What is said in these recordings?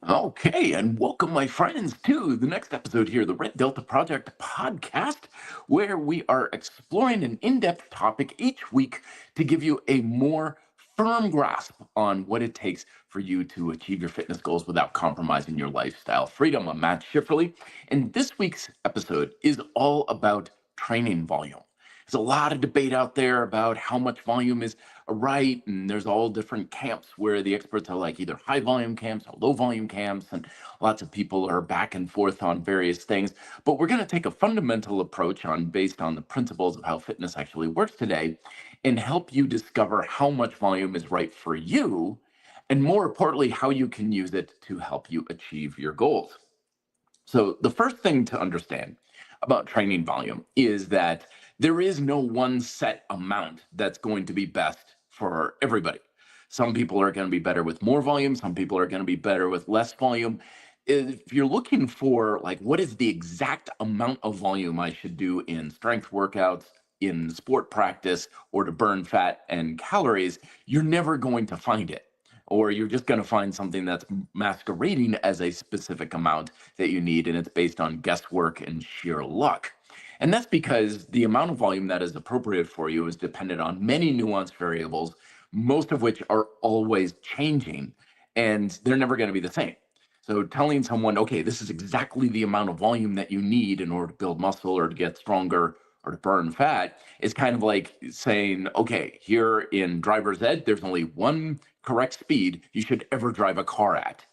Okay, and welcome, my friends, to the next episode here, the Red Delta Project podcast, where we are exploring an in depth topic each week to give you a more firm grasp on what it takes for you to achieve your fitness goals without compromising your lifestyle freedom. I'm Matt Schifferly, and this week's episode is all about training volume. There's a lot of debate out there about how much volume is right, and there's all different camps where the experts are like either high volume camps or low volume camps, and lots of people are back and forth on various things. But we're going to take a fundamental approach on based on the principles of how fitness actually works today and help you discover how much volume is right for you, and more importantly, how you can use it to help you achieve your goals. So, the first thing to understand about training volume is that there is no one set amount that's going to be best for everybody. Some people are going to be better with more volume, some people are going to be better with less volume. If you're looking for, like, what is the exact amount of volume I should do in strength workouts, in sport practice, or to burn fat and calories, you're never going to find it, or you're just going to find something that's masquerading as a specific amount that you need, and it's based on guesswork and sheer luck. And that's because the amount of volume that is appropriate for you is dependent on many nuanced variables, most of which are always changing, and they're never going to be the same. So telling someone, okay, this is exactly the amount of volume that you need in order to build muscle or to get stronger or to burn fat is kind of like saying, okay, here in driver's ed, there's only one correct speed you should ever drive a car at.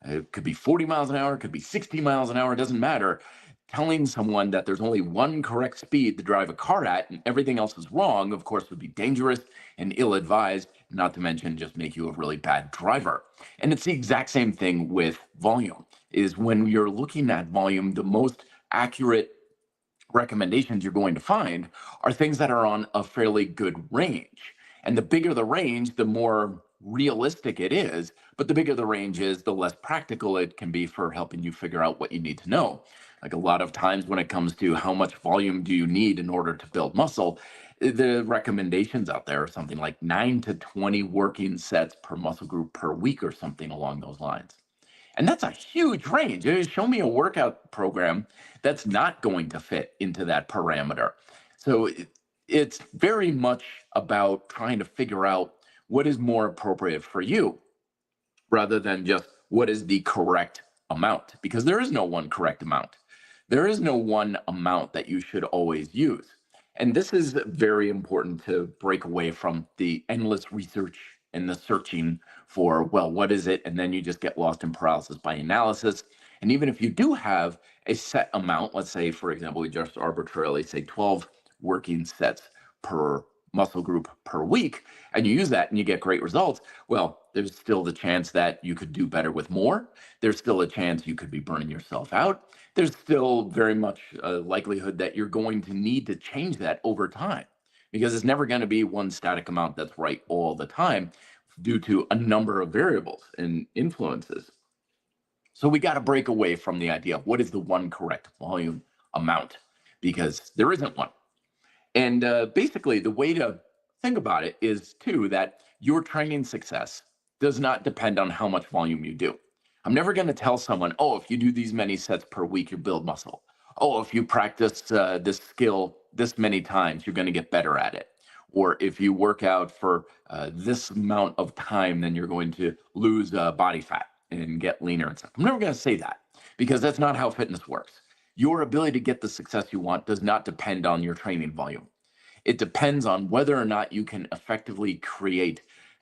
It could be 40 miles an hour, it could be 60 miles an hour, it doesn't matter. Telling someone that there's only one correct speed to drive a car at and everything else is wrong, of course, would be dangerous and ill advised, not to mention just make you a really bad driver. And it's the exact same thing with volume, is when you're looking at volume, the most accurate recommendations you're going to find are things that are on a fairly good range. And the bigger the range, the more realistic it is. But the bigger the range is, the less practical it can be for helping you figure out what you need to know. Like a lot of times when it comes to how much volume do you need in order to build muscle, the recommendations out there are something like 9 to 20 working sets per muscle group per week or something along those lines. And that's a huge range. Show me a workout program that's not going to fit into that parameter. So it's very much about trying to figure out what is more appropriate for you rather than just what is the correct amount, because there is no one correct amount. There is no one amount that you should always use. And this is very important to break away from the endless research and the searching for, well, what is it? And then you just get lost in paralysis by analysis. And even if you do have a set amount, let's say, for example, we just arbitrarily say 12 working sets per muscle group per week, and you use that and you get great results, well, there's still the chance that you could do better with more. There's still a chance you could be burning yourself out. There's still very much a likelihood that you're going to need to change that over time, because it's never going to be one static amount that's right all the time due to a number of variables and influences. So we got to break away from the idea of what is the one correct volume amount, because there isn't one. And basically, the way to think about it is, too, that your training success does not depend on how much volume you do. I'm never going to tell someone, oh, if you do these many sets per week, you build muscle. Oh, if you practice this skill this many times, you're going to get better at it. Or if you work out for this amount of time, then you're going to lose body fat and get leaner and stuff. I'm never going to say that, because that's not how fitness works. Your ability to get the success you want does not depend on your training volume. It depends on whether or not you can effectively create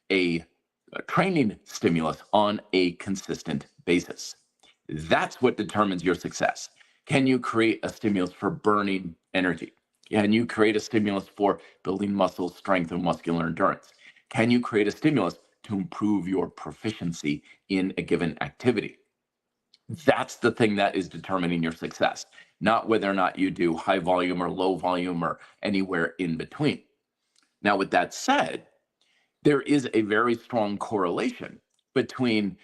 a, a training stimulus on a consistent basis. That's what determines your success. Can you create a stimulus for burning energy? Can you create a stimulus for building muscle strength and muscular endurance? Can you create a stimulus to improve your proficiency in a given activity? That's the thing that is determining your success, not whether or not you do high volume or low volume or anywhere in between. Now, with that said, there is a very strong correlation between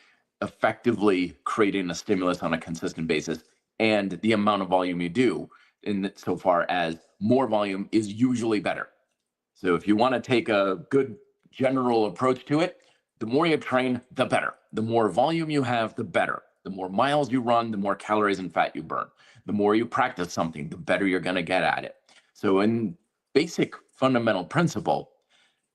effectively creating a stimulus on a consistent basis and the amount of volume you do, in so far as more volume is usually better. So if you want to take a good general approach to it, the more you train, the better. The more volume you have, the better. The more miles you run, the more calories and fat you burn. The more you practice something, the better you're going to get at it. So, in basic fundamental principle,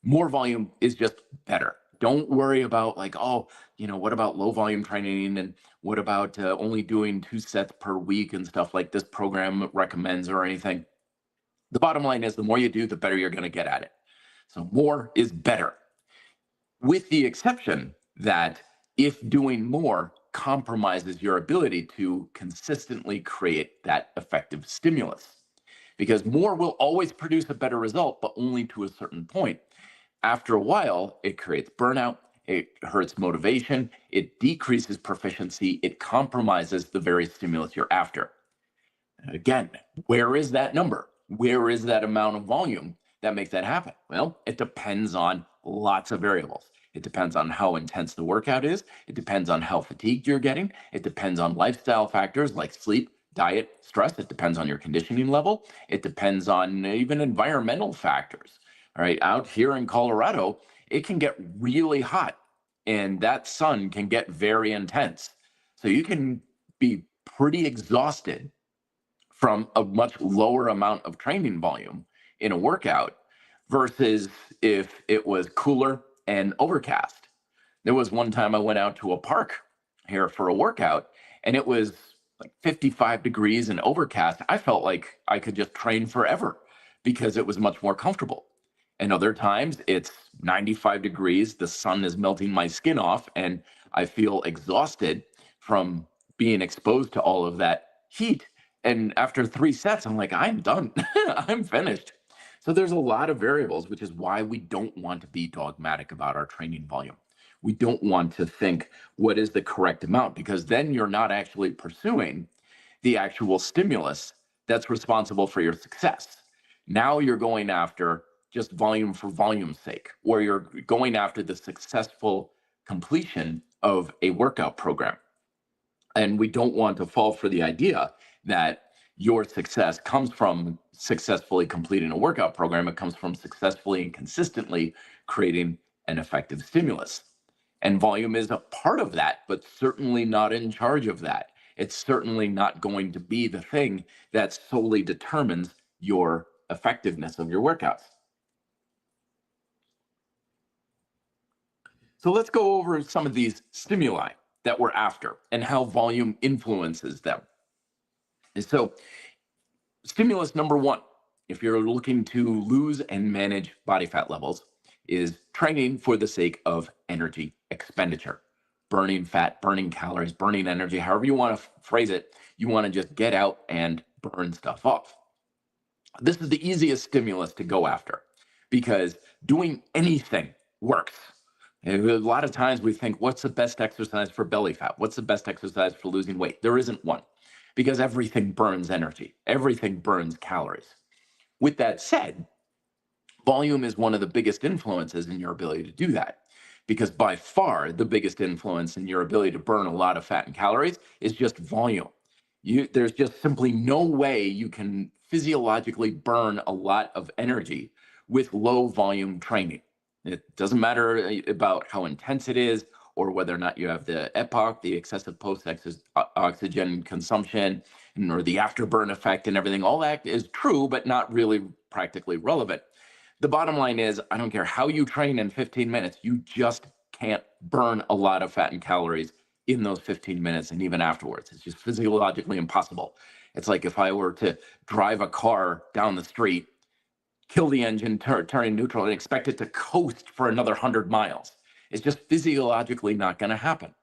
more volume is just better. Don't worry about like, oh, what about low volume training and what about only doing 2 sets per week and stuff like this program recommends or anything. The bottom line is the more you do, the better you're going to get at it. So more is better, with the exception that if doing more compromises your ability to consistently create that effective stimulus, because more will always produce a better result, but only to a certain point. After a while, it creates burnout, it hurts motivation, it decreases proficiency, it compromises the very stimulus you're after. Again, where is that number? Where is that amount of volume that makes that happen? Well, it depends on lots of variables. It depends on how intense the workout is. It depends on how fatigued you're getting. It depends on lifestyle factors like sleep, diet, stress. It depends on your conditioning level. It depends on even environmental factors. All right, out here in Colorado, it can get really hot and that sun can get very intense. So you can be pretty exhausted from a much lower amount of training volume in a workout versus if it was cooler and overcast. There was one time I went out to a park here for a workout and it was like 55 degrees and overcast. I felt like I could just train forever because it was much more comfortable. And other times it's 95 degrees, the sun is melting my skin off, and I feel exhausted from being exposed to all of that heat. And after 3 sets, I'm like, I'm done. I'm finished. So there's a lot of variables, which is why we don't want to be dogmatic about our training volume. We don't want to think what is the correct amount, because then you're not actually pursuing the actual stimulus that's responsible for your success. Now you're going after just volume for volume's sake, or you're going after the successful completion of a workout program. And we don't want to fall for the idea that your success comes from successfully completing a workout program. It comes from successfully and consistently creating an effective stimulus. And volume is a part of that, but certainly not in charge of that. It's certainly not going to be the thing that solely determines your effectiveness of your workouts. So let's go over some of these stimuli that we're after and how volume influences them. And so, stimulus number one, if you're looking to lose and manage body fat levels, is training for the sake of energy expenditure, burning fat, burning calories, burning energy, however you want to phrase it. You want to just get out and burn stuff off. This is the easiest stimulus to go after because doing anything works. And a lot of times we think, what's the best exercise for belly fat? What's the best exercise for losing weight? There isn't one, because everything burns energy. Everything burns calories. With that said, volume is one of the biggest influences in your ability to do that, because by far the biggest influence in your ability to burn a lot of fat and calories is just volume. There's just simply no way you can physiologically burn a lot of energy with low volume training. It doesn't matter about how intense it is or whether or not you have the EPOC, the excessive post-oxygen consumption, or the afterburn effect and everything. All that is true, but not really practically relevant. The bottom line is, I don't care how you train in 15 minutes, you just can't burn a lot of fat and calories in those 15 minutes and even afterwards. It's just physiologically impossible. It's like if I were to drive a car down the street, kill the engine, turn in neutral, and expect it to coast for another 100 miles. It's just physiologically not going to happen.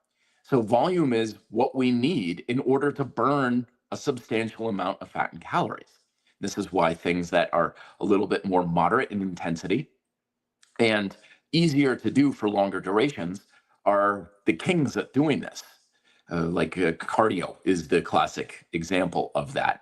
So volume is what we need in order to burn a substantial amount of fat and calories. This is why things that are a little bit more moderate in intensity and easier to do for longer durations are the kings at doing this. Cardio is the classic example of that.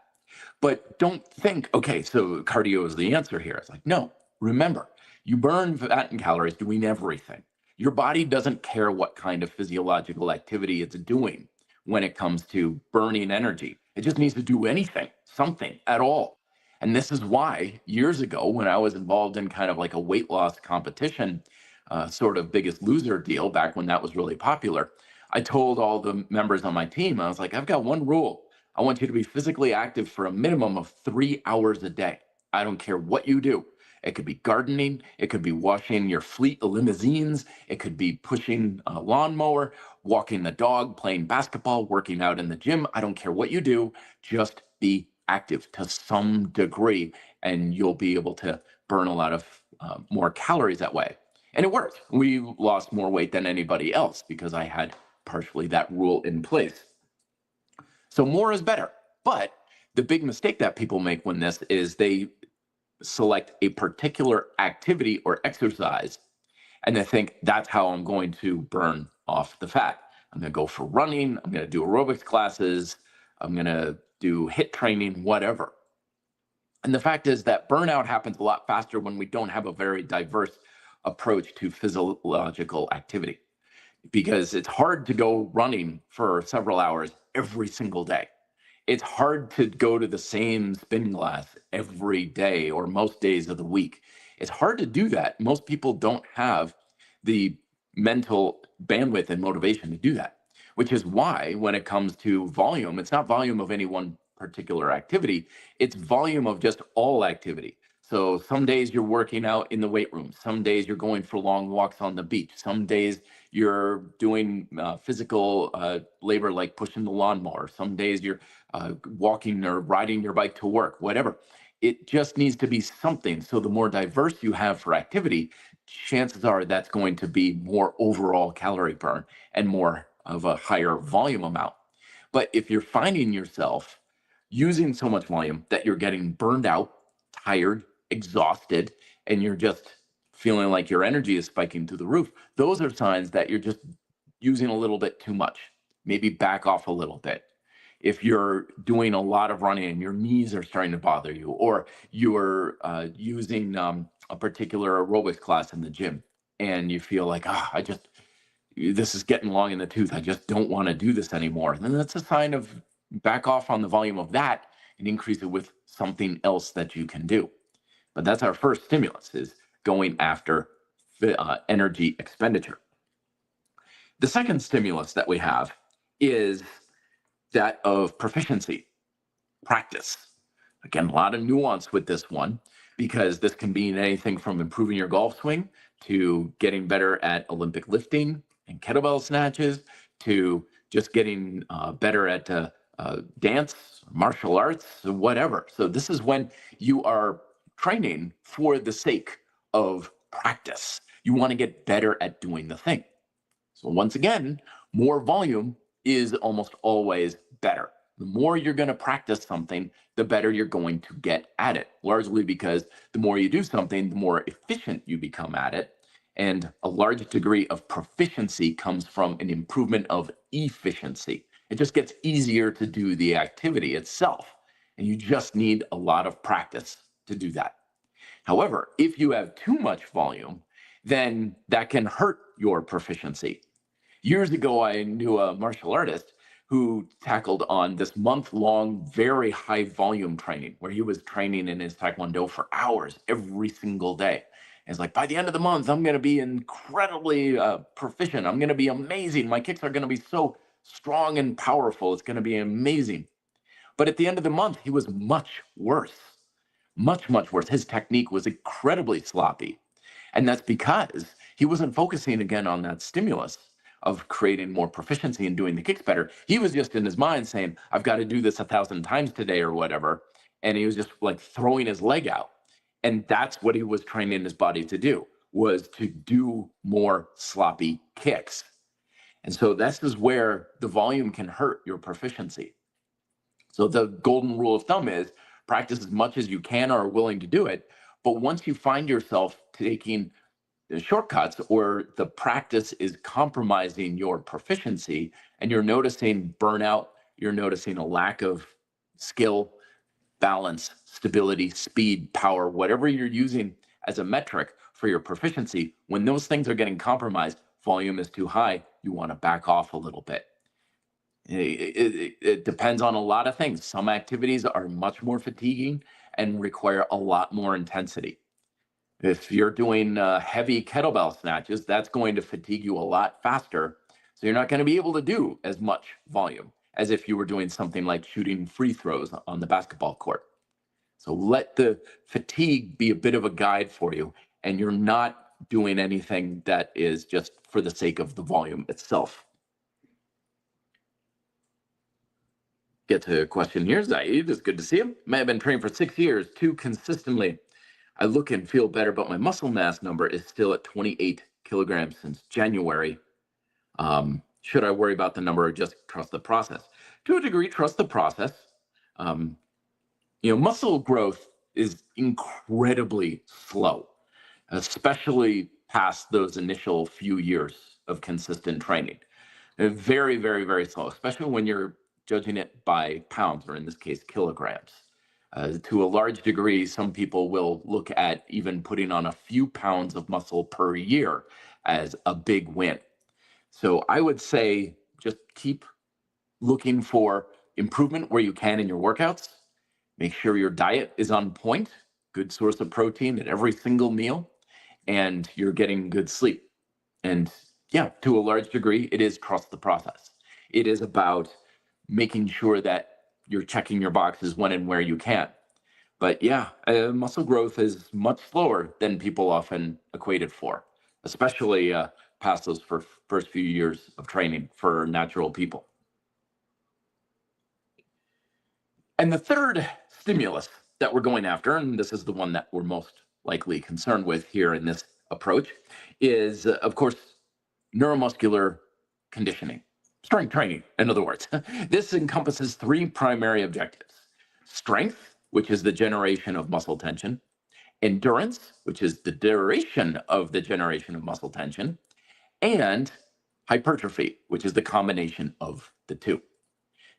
But don't think, okay, so cardio is the answer here. It's like, no, remember, you burn fat and calories doing everything. Your body doesn't care what kind of physiological activity it's doing when it comes to burning energy. It just needs to do anything, something at all. And this is why years ago, when I was involved in kind of like a weight loss competition, sort of Biggest Loser deal back when that was really popular, I told all the members on my team, I was like, I've got one rule. I want you to be physically active for a minimum of 3 hours a day. I don't care what you do. It could be gardening, it could be washing your fleet of limousines, it could be pushing a lawnmower, walking the dog, playing basketball, working out in the gym. I don't care what you do, just be active to some degree, and you'll be able to burn a lot of more calories that way. And it worked. We lost more weight than anybody else because I had partially that rule in place. So more is better. But the big mistake that people make when this is they select a particular activity or exercise and they think that's how I'm going to burn off the fat. I'm going to go for running, I'm going to do aerobics classes, I'm going to do HIIT training, whatever. And the fact is that burnout happens a lot faster when we don't have a very diverse approach to physiological activity, because it's hard to go running for several hours every single day. It's hard to go to the same spin class every day or most days of the week. It's hard to do that. Most people don't have the mental bandwidth and motivation to do that, which is why when it comes to volume, it's not volume of any one particular activity, it's volume of just all activity. So some days you're working out in the weight room, some days you're going for long walks on the beach, some days you're doing physical labor like pushing the lawnmower, some days you're walking or riding your bike to work, whatever. It just needs to be something. So the more diverse you have for activity, chances are that's going to be more overall calorie burn and more of a higher volume amount. But if you're finding yourself using so much volume that you're getting burned out, tired, exhausted, and you're just feeling like your energy is spiking through the roof, those are signs that you're just using a little bit too much. Maybe back off a little bit. If you're doing a lot of running and your knees are starting to bother you, or you're using a particular aerobics class in the gym and you feel like, this is getting long in the tooth, I just don't want to do this anymore, then that's a sign of back off on the volume of that and increase it with something else that you can do. But that's our first stimulus, is going after energy expenditure. The second stimulus that we have is that of proficiency, practice. Again, a lot of nuance with this one, because this can mean anything from improving your golf swing to getting better at Olympic lifting and kettlebell snatches to just getting better at dance, martial arts, whatever. So this is when you are training for the sake of practice. You want to get better at doing the thing. So once again, more volume is almost always better. The more you're going to practice something, the better you're going to get at it, largely because the more you do something, the more efficient you become at it. And a large degree of proficiency comes from an improvement of efficiency. It just gets easier to do the activity itself. And you just need a lot of practice to do that. However, if you have too much volume, then that can hurt your proficiency. Years ago, I knew a martial artist who tackled on this month-long, very high volume training, where he was training in his Taekwondo for hours every single day. And it's like, by the end of the month, I'm going to be incredibly proficient. I'm going to be amazing. My kicks are going to be so strong and powerful. It's going to be amazing. But at the end of the month, he was much worse, much, much worse. His technique was incredibly sloppy. And that's because he wasn't focusing again on that stimulus of creating more proficiency and doing the kicks better. He was just in his mind saying, I've got to do this 1,000 times today or whatever. And he was just like throwing his leg out. And that's what he was training his body to do, was to do more sloppy kicks. And so this is where the volume can hurt your proficiency. So the golden rule of thumb is practice as much as you can or are willing to do it. But once you find yourself taking the shortcuts, or the practice is compromising your proficiency and you're noticing burnout, you're noticing a lack of skill, balance, stability, speed, power, whatever you're using as a metric for your proficiency, when those things are getting compromised, volume is too high, you want to back off a little bit. It depends on a lot of things. Some activities are much more fatiguing and require a lot more intensity. If you're doing heavy kettlebell snatches, that's going to fatigue you a lot faster. So you're not going to be able to do as much volume as if you were doing something like shooting free throws on the basketball court. So let the fatigue be a bit of a guide for you, and you're not doing anything that is just for the sake of the volume itself. Get to a question here. Zaid, it's good to see him. May have been training for 6 years, too consistently. I look and feel better, but my muscle mass number is still at 28 kilograms since January. Should I worry about the number or just trust the process? To a degree, trust the process. Muscle growth is incredibly slow, especially past those initial few years of consistent training. Very, very, very slow, especially when you're judging it by pounds, or in this case, kilograms. To a large degree, some people will look at even putting on a few pounds of muscle per year as a big win. So I would say just keep looking for improvement where you can in your workouts. Make sure your diet is on point, good source of protein at every single meal, and you're getting good sleep. And yeah, to a large degree, it is trust the process. It is about making sure that you're checking your boxes when and where you can. But yeah, muscle growth is much slower than people often equate it for, especially past those first few years of training for natural people. And the third stimulus that we're going after, and this is the one that we're most likely concerned with here in this approach, is, of course, neuromuscular conditioning, strength training, in other words. This encompasses three primary objectives: strength, which is the generation of muscle tension; endurance, which is the duration of the generation of muscle tension; and hypertrophy, which is the combination of the two.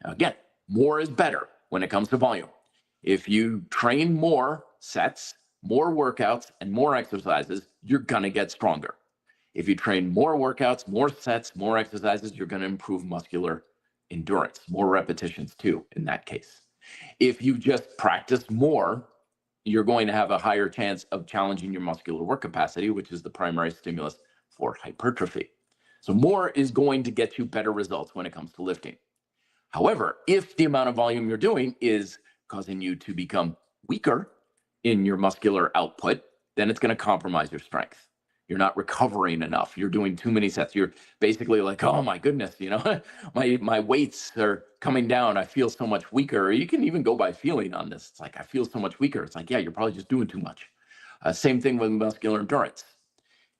Now, again, more is better when it comes to volume. If you train more sets, more workouts, and more exercises, you're going to get stronger. If you train more workouts, more sets, more exercises, you're going to improve muscular endurance, more repetitions too, in that case. If you just practice more, you're going to have a higher chance of challenging your muscular work capacity, which is the primary stimulus for hypertrophy. So more is going to get you better results when it comes to lifting. However, if the amount of volume you're doing is causing you to become weaker in your muscular output, then it's going to compromise your strength. You're not recovering enough. You're doing too many sets. You're basically like, oh my goodness, my weights are coming down. I feel so much weaker. Or you can even go by feeling on this. It's like, I feel so much weaker. It's like, yeah, you're probably just doing too much. Same thing with muscular endurance.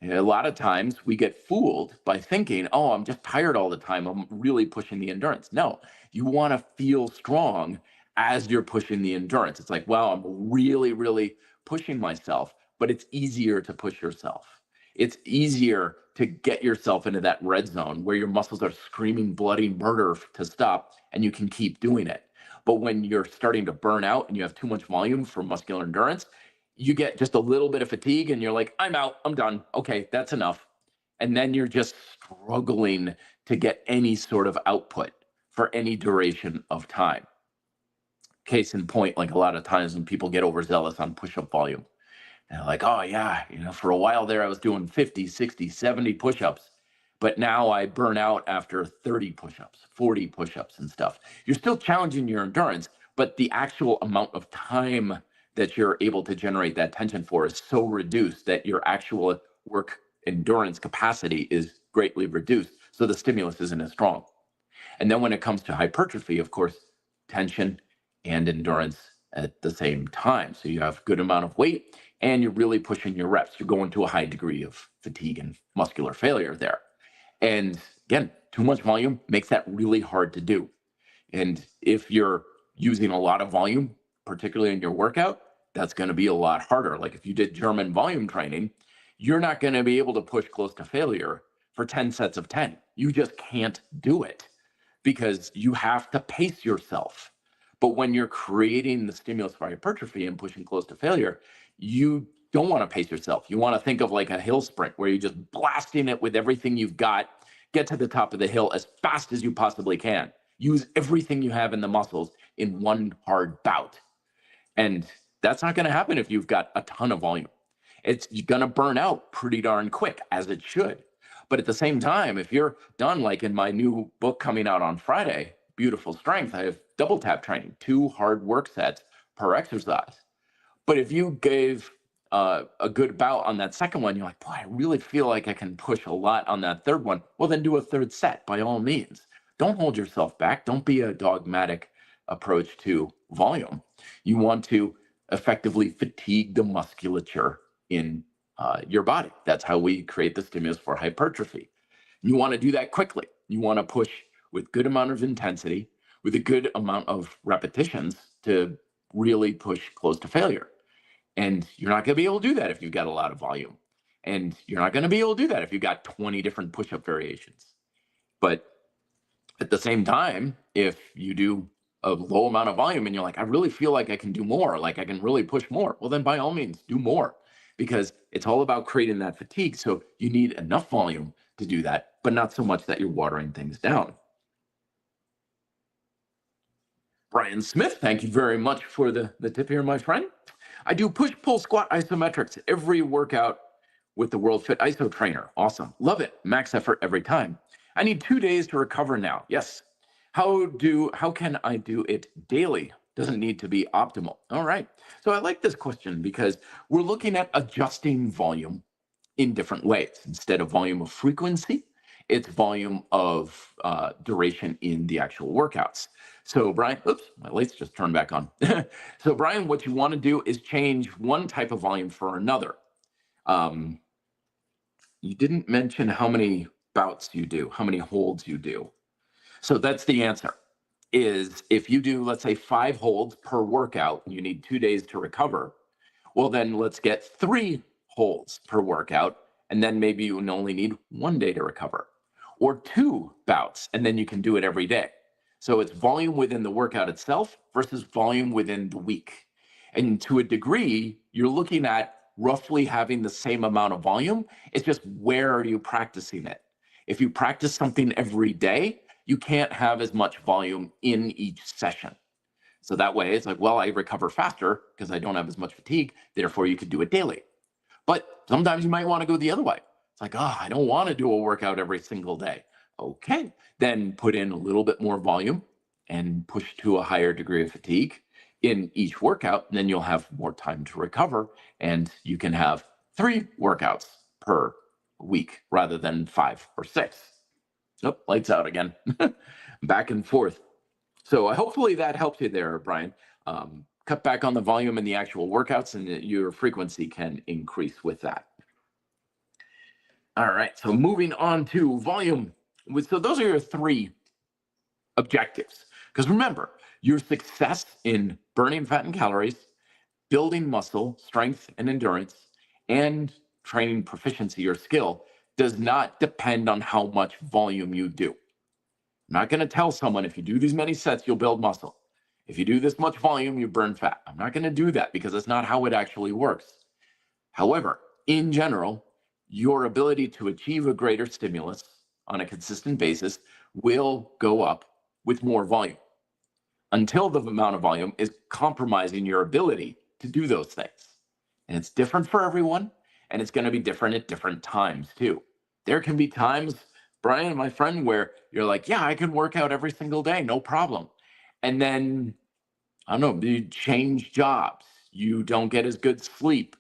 A lot of times we get fooled by thinking, oh, I'm just tired all the time. I'm really pushing the endurance. No, you want to feel strong as you're pushing the endurance. It's like, wow, I'm really, really pushing myself, but it's easier to push yourself. It's easier to get yourself into that red zone where your muscles are screaming bloody murder to stop, and you can keep doing it. But when you're starting to burn out and you have too much volume for muscular endurance, you get just a little bit of fatigue and you're like, I'm out, I'm done. Okay, that's enough. And then you're just struggling to get any sort of output for any duration of time. Case in point, like a lot of times when people get overzealous on push-up volume, they're like, oh yeah, for a while there I was doing 50, 60, 70 push-ups, but now I burn out after 30 push-ups, 40 push-ups and stuff. You're still challenging your endurance, but the actual amount of time that you're able to generate that tension for is so reduced that your actual work endurance capacity is greatly reduced. So the stimulus isn't as strong. And then when it comes to hypertrophy, of course, tension and endurance at the same time. So you have a good amount of weight and you're really pushing your reps. You're going to a high degree of fatigue and muscular failure there. And again, too much volume makes that really hard to do. And if you're using a lot of volume, particularly in your workout, that's going to be a lot harder. Like if you did German volume training, you're not going to be able to push close to failure for 10 sets of 10. You just can't do it because you have to pace yourself. But when you're creating the stimulus for hypertrophy and pushing close to failure, you don't want to pace yourself. You want to think of like a hill sprint where you're just blasting it with everything you've got, get to the top of the hill as fast as you possibly can. Use everything you have in the muscles in one hard bout. And that's not going to happen if you've got a ton of volume. It's going to burn out pretty darn quick, as it should. But at the same time, if you're done, like in my new book coming out on Friday, Beautiful Strength, I have double tap training, 2 hard work sets per exercise. But if you gave a good bout on that second one, you're like, boy, I really feel like I can push a lot on that third one. Well, then do a third set by all means. Don't hold yourself back. Don't be a dogmatic approach to volume. You want to effectively fatigue the musculature in your body. That's how we create the stimulus for hypertrophy. You want to do that quickly. You want to push with good amount of intensity, with a good amount of repetitions to really push close to failure. And you're not going to be able to do that if you've got a lot of volume. And you're not going to be able to do that if you've got 20 different push-up variations. But at the same time, if you do a low amount of volume and you're like, I really feel like I can do more, like I can really push more, well, then by all means, do more, because it's all about creating that fatigue. So you need enough volume to do that, but not so much that you're watering things down. Brian Smith, thank you very much for the tip here, my friend. I do push, pull, squat isometrics every workout with the World Fit Iso Trainer. Awesome. Love it. Max effort every time. I need 2 days to recover now. Yes. How can I do it daily? Doesn't need to be optimal. All right. So I like this question because we're looking at adjusting volume in different ways. Instead of volume of frequency, it's volume of duration in the actual workouts. So Brian, oops, my lights just turned back on. So Brian, what you want to do is change one type of volume for another. You didn't mention how many bouts you do, how many holds you do. So that's the answer, is if you do, let's say 5 holds per workout, and you need 2 days to recover, well, then let's get 3 holds per workout, and then maybe you only need 1 day to recover, or 2 bouts, and then you can do it every day. So it's volume within the workout itself versus volume within the week. And to a degree, you're looking at roughly having the same amount of volume. It's just, where are you practicing it? If you practice something every day, you can't have as much volume in each session. So that way it's like, well, I recover faster because I don't have as much fatigue. Therefore, you could do it daily. But sometimes you might want to go the other way. It's like, oh, I don't want to do a workout every single day. Okay, then put in a little bit more volume and push to a higher degree of fatigue in each workout. And then you'll have more time to recover, and you can have 3 workouts per week rather than 5 or 6. Oh, lights out again. Back and forth. So hopefully that helps you there, Brian. Cut back on the volume in the actual workouts, and your frequency can increase with that. All right, so moving on to volume. So those are your 3 objectives. Because remember, your success in burning fat and calories, building muscle, strength and endurance, and training proficiency or skill does not depend on how much volume you do. I'm not going to tell someone, if you do these many sets, you'll build muscle. If you do this much volume, you burn fat. I'm not going to do that, because that's not how it actually works. However, in general, your ability to achieve a greater stimulus on a consistent basis will go up with more volume, until the amount of volume is compromising your ability to do those things. And it's different for everyone, and it's going to be different at different times too. There can be times, Brian, my friend, where you're like, yeah, I can work out every single day, no problem. And then, I don't know, you change jobs, you don't get as good sleep.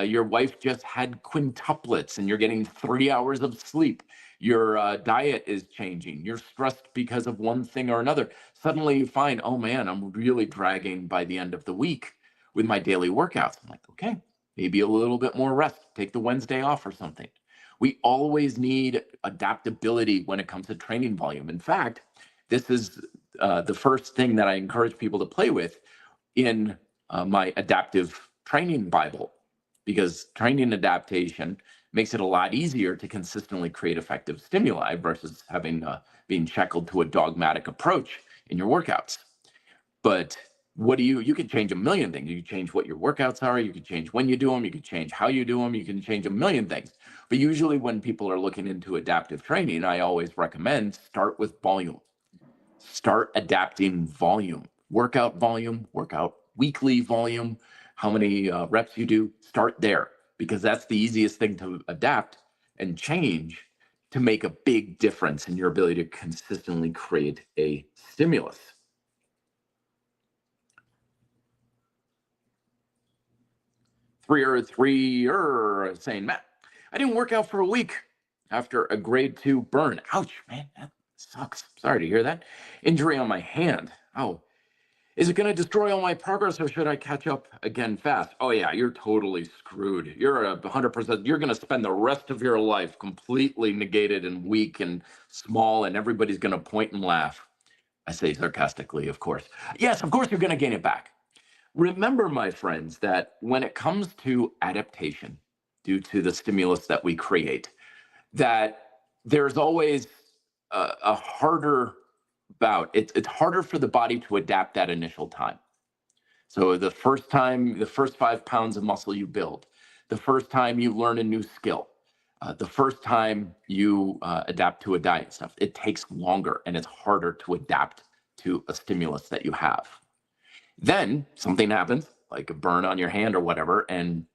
Your wife just had quintuplets and you're getting 3 hours of sleep. Your diet is changing. You're stressed because of one thing or another. Suddenly you find, oh man, I'm really dragging by the end of the week with my daily workouts. I'm like, okay, maybe a little bit more rest. Take the Wednesday off or something. We always need adaptability when it comes to training volume. In fact, this is the first thing that I encourage people to play with in my adaptive training Bible, because training adaptation makes it a lot easier to consistently create effective stimuli versus having being shackled to a dogmatic approach in your workouts. But what do you can change a million things. You can change what your workouts are, you can change when you do them, you can change how you do them, you can change a million things. But usually when people are looking into adaptive training, I always recommend start with volume. Start adapting volume, workout weekly volume, how many reps you do. Start there, because that's the easiest thing to adapt and change to make a big difference in your ability to consistently create a stimulus. Three saying, Matt, I didn't work out for a week after a grade 2 burn. Ouch, man, that sucks. Sorry to hear that. Injury on my hand. Oh, is it going to destroy all my progress, or should I catch up again fast? Oh, yeah, you're totally screwed. You're 100%. You're going to spend the rest of your life completely negated and weak and small, and everybody's going to point and laugh. I say sarcastically, of course. Yes, of course, you're going to gain it back. Remember, my friends, that when it comes to adaptation due to the stimulus that we create, that there's always a harder bout. It's harder for the body to adapt that initial time. So the first 5 pounds of muscle you build, the first time you learn a new skill, the first time you adapt to a diet and stuff, it takes longer and it's harder to adapt to a stimulus that you have. Then something happens, like a burn on your hand or whatever, and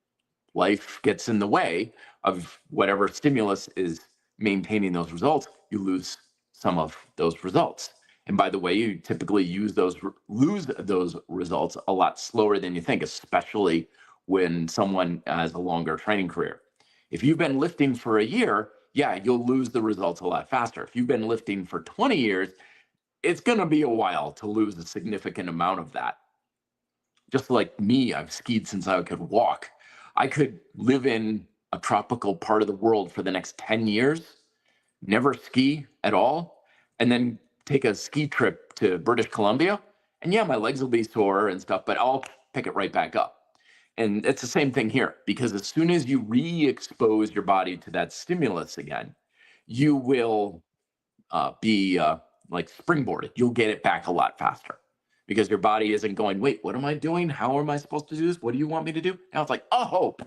life gets in the way of whatever stimulus is maintaining those results. You lose some of those results. And by the way, you typically lose those results a lot slower than you think, especially when someone has a longer training career. If you've been lifting for a year, yeah, you'll lose the results a lot faster. If you've been lifting for 20 years, it's going to be a while to lose a significant amount of that. Just like me, I've skied since I could walk. I could live in a tropical part of the world for the next 10 years, never ski at all, and then take a ski trip to British Columbia. And yeah, my legs will be sore and stuff, but I'll pick it right back up. And it's the same thing here, because as soon as you re-expose your body to that stimulus again, you will be like springboarded. You'll get it back a lot faster, because your body isn't going, wait, what am I doing? How am I supposed to do this? What do you want me to do? Now it's like, oh,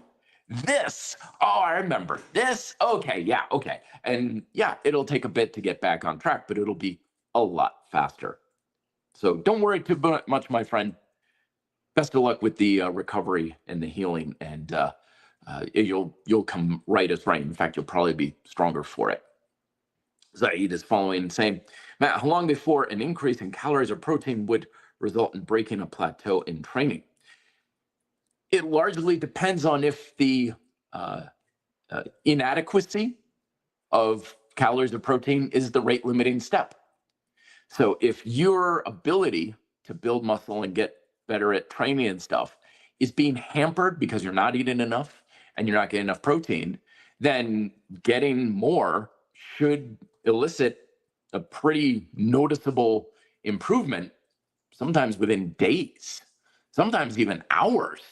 this. Oh, I remember this. Okay, yeah, okay. And yeah, it'll take a bit to get back on track, but it'll be a lot faster. So don't worry too much, my friend. Best of luck with the recovery and the healing, and you'll come right as right. In fact, you'll probably be stronger for it. Zaid is following and saying, Matt, how long before an increase in calories or protein would result in breaking a plateau in training? It largely depends on if the inadequacy of calories or protein is the rate limiting step. So if your ability to build muscle and get better at training and stuff is being hampered because you're not eating enough and you're not getting enough protein, then getting more should elicit a pretty noticeable improvement, sometimes within days, sometimes even hours.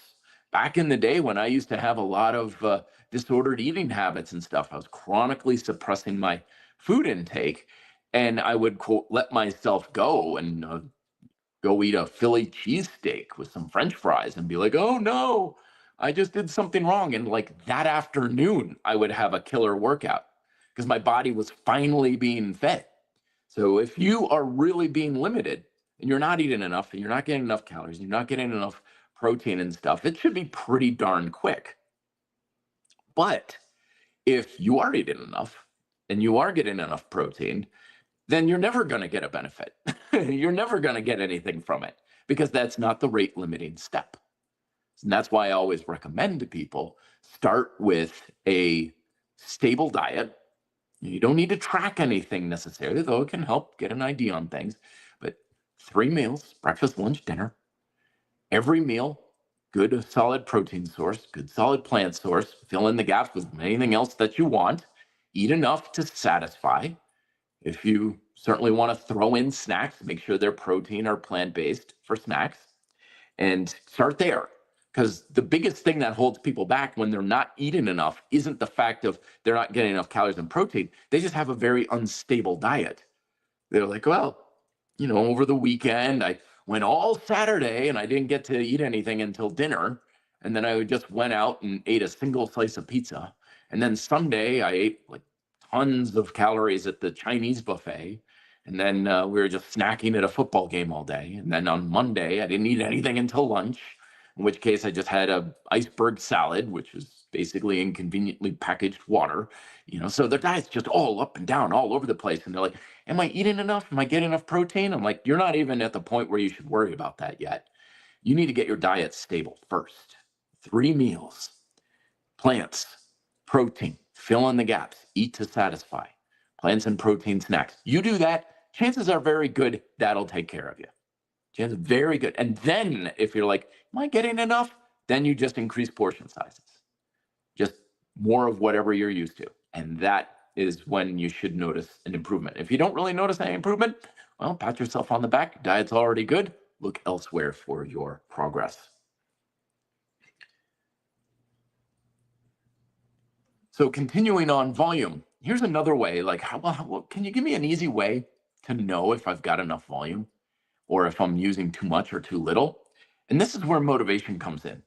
Back in the day when I used to have a lot of disordered eating habits and stuff, I was chronically suppressing my food intake, and I would, quote, let myself go and go eat a Philly cheesesteak with some French fries and be like, oh no, I just did something wrong. And like that afternoon, I would have a killer workout because my body was finally being fed. So if you are really being limited and you're not eating enough and you're not getting enough calories, and you're not getting enough protein and stuff, it should be pretty darn quick. But if you are eating enough and you are getting enough protein, then you're never going to get a benefit. You're never going to get anything from it because that's not the rate limiting step. And that's why I always recommend to people start with a stable diet. You don't need to track anything necessarily, though it can help get an idea on things. But 3 meals, breakfast, lunch, dinner, every meal, good solid protein source, good solid plant source, fill in the gaps with anything else that you want, eat enough to satisfy. If you certainly want to throw in snacks, make sure they're protein or plant-based for snacks, and start there. Because the biggest thing that holds people back when they're not eating enough isn't the fact of they're not getting enough calories and protein. They just have a very unstable diet. They're like, well, over the weekend, I went all Saturday and I didn't get to eat anything until dinner. And then I just went out and ate a single slice of pizza. And then Sunday, I ate like tons of calories at the Chinese buffet. And then we were just snacking at a football game all day. And then on Monday, I didn't eat anything until lunch. in which case I just had a iceberg salad, which is basically inconveniently packaged water. So their diet's just all up and down, all over the place. And they're like, am I eating enough? Am I getting enough protein? I'm like, you're not even at the point where you should worry about that yet. You need to get your diet stable first. 3 meals, plants, protein, fill in the gaps, eat to satisfy, plants and protein snacks. You do that, chances are very good that'll take care of you. Chances very good. And then if you're like, am I getting enough? Then you just increase portion sizes, just more of whatever you're used to. And that is when you should notice an improvement. If you don't really notice any improvement, well, pat yourself on the back. Your diet's already good. Look elsewhere for your progress. So continuing on volume, here's another way, like, can you give me an easy way to know if I've got enough volume or if I'm using too much or too little? And this is where motivation comes in,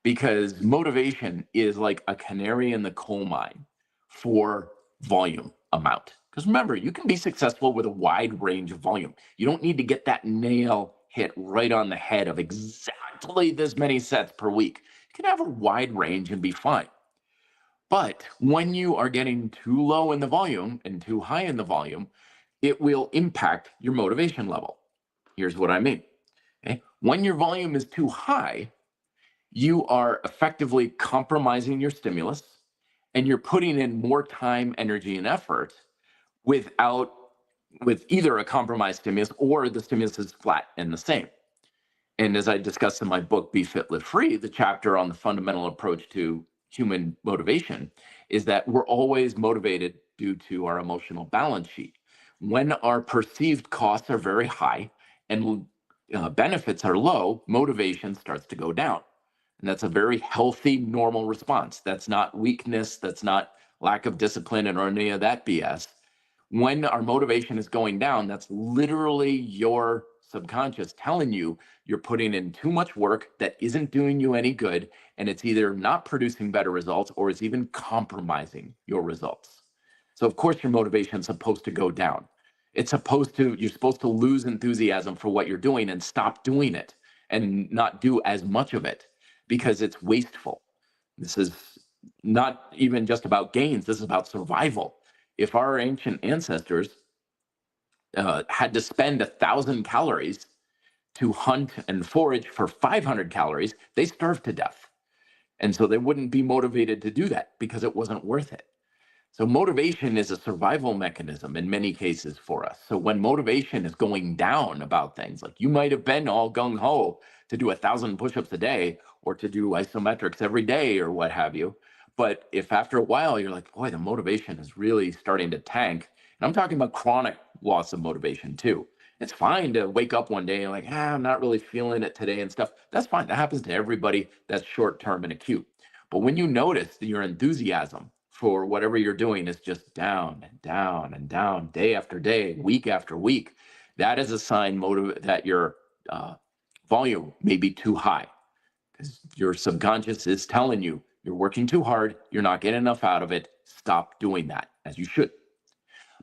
because motivation is like a canary in the coal mine for volume amount. Because remember, you can be successful with a wide range of volume. You don't need to get that nail hit right on the head of exactly this many sets per week. You can have a wide range and be fine. But when you are getting too low in the volume and too high in the volume, it will impact your motivation level. Here's what I mean. Okay? When your volume is too high, you are effectively compromising your stimulus and you're putting in more time, energy, and effort with either a compromised stimulus or the stimulus is flat and the same. And as I discussed in my book, Be Fit, Live Free, the chapter on the fundamental approach to human motivation is that we're always motivated due to our emotional balance sheet. When our perceived costs are very high and benefits are low, motivation starts to go down. And that's a very healthy, normal response. That's not weakness. That's not lack of discipline or any of that BS. When our motivation is going down, that's literally your subconscious telling you you're putting in too much work that isn't doing you any good, and it's either not producing better results or it's even compromising your results. So of course your motivation is supposed to go down. You're supposed to lose enthusiasm for what you're doing and stop doing it and not do as much of it because it's wasteful. This is not even just about gains, this is about survival. If our ancient ancestors had to spend 1,000 calories to hunt and forage for 500 calories, they starved to death. And so they wouldn't be motivated to do that because it wasn't worth it. So motivation is a survival mechanism in many cases for us. So when motivation is going down about things, like you might have been all gung-ho to do 1,000 push-ups a day or to do isometrics every day or what have you. But if after a while you're like, boy, the motivation is really starting to tank, and I'm talking about chronic loss of motivation too. It's fine to wake up one day and like, I'm not really feeling it today and stuff. That's fine. That happens to everybody. That's short-term and acute. But when you notice that your enthusiasm for whatever you're doing is just down and down and down, day after day, week after week, that is a sign that your volume may be too high, because your subconscious is telling you you're working too hard, you're not getting enough out of it. Stop doing that, as you should.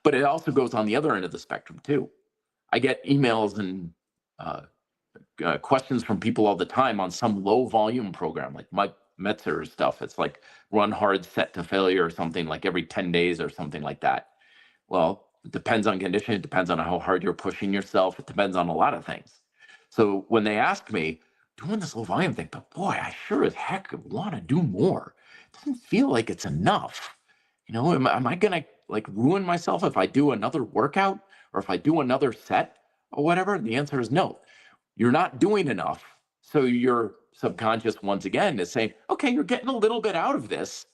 But it also goes on the other end of the spectrum too. I get emails and questions from people all the time on some low volume program like Mike Metzer stuff. It's like run hard, set to failure or something, like every 10 days or something like that. Well, it depends on condition. It depends on how hard you're pushing yourself. It depends on a lot of things. So when they ask me, doing this low volume thing, but boy, I sure as heck want to do more. It doesn't feel like it's enough. Am I going to like ruin myself if I do another workout or if I do another set or whatever? The answer is no. You're not doing enough. So your subconscious, once again, is saying, okay, you're getting a little bit out of this,